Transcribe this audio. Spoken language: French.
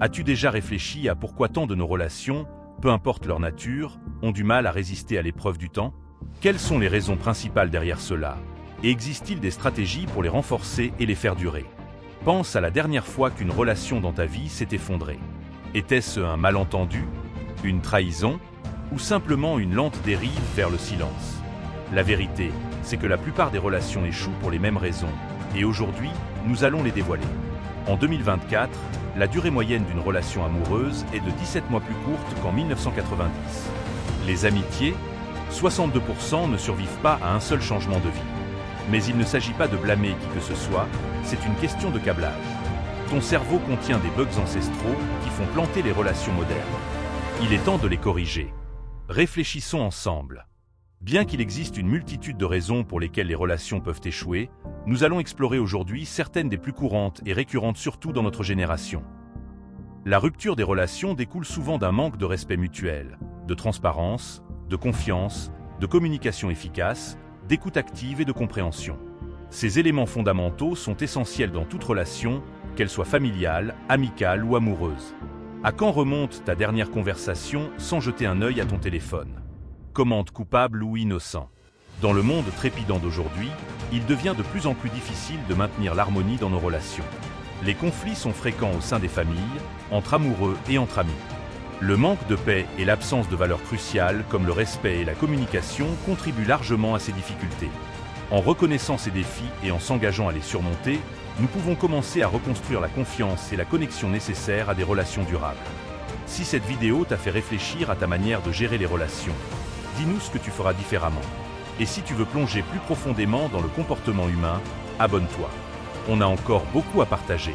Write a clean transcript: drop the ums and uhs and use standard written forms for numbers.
As-tu déjà réfléchi à pourquoi tant de nos relations, peu importe leur nature, ont du mal à résister à l'épreuve du temps? Quelles sont les raisons principales derrière cela? Et existe-t-il des stratégies pour les renforcer et les faire durer? Pense à la dernière fois qu'une relation dans ta vie s'est effondrée. Était-ce un malentendu, une trahison, ou simplement une lente dérive vers le silence? La vérité, c'est que la plupart des relations échouent pour les mêmes raisons, et aujourd'hui, nous allons les dévoiler. En 2024, la durée moyenne d'une relation amoureuse est de 17 mois plus courte qu'en 1990. Les amitiés, 62% ne survivent pas à un seul changement de vie. Mais il ne s'agit pas de blâmer qui que ce soit, c'est une question de câblage. Ton cerveau contient des bugs ancestraux qui font planter les relations modernes. Il est temps de les corriger. Réfléchissons ensemble. Bien qu'il existe une multitude de raisons pour lesquelles les relations peuvent échouer, nous allons explorer aujourd'hui certaines des plus courantes et récurrentes surtout dans notre génération. La rupture des relations découle souvent d'un manque de respect mutuel, de transparence, de confiance, de communication efficace, d'écoute active et de compréhension. Ces éléments fondamentaux sont essentiels dans toute relation, qu'elle soit familiale, amicale ou amoureuse. À quand remonte ta dernière conversation sans jeter un œil à ton téléphone? Commente coupable ou innocent. Dans le monde trépidant d'aujourd'hui, il devient de plus en plus difficile de maintenir l'harmonie dans nos relations. Les conflits sont fréquents au sein des familles, entre amoureux et entre amis. Le manque de paix et l'absence de valeurs cruciales comme le respect et la communication contribuent largement à ces difficultés. En reconnaissant ces défis et en s'engageant à les surmonter, nous pouvons commencer à reconstruire la confiance et la connexion nécessaires à des relations durables. Si cette vidéo t'a fait réfléchir à ta manière de gérer les relations, dis-nous ce que tu feras différemment. Et si tu veux plonger plus profondément dans le comportement humain, abonne-toi. On a encore beaucoup à partager.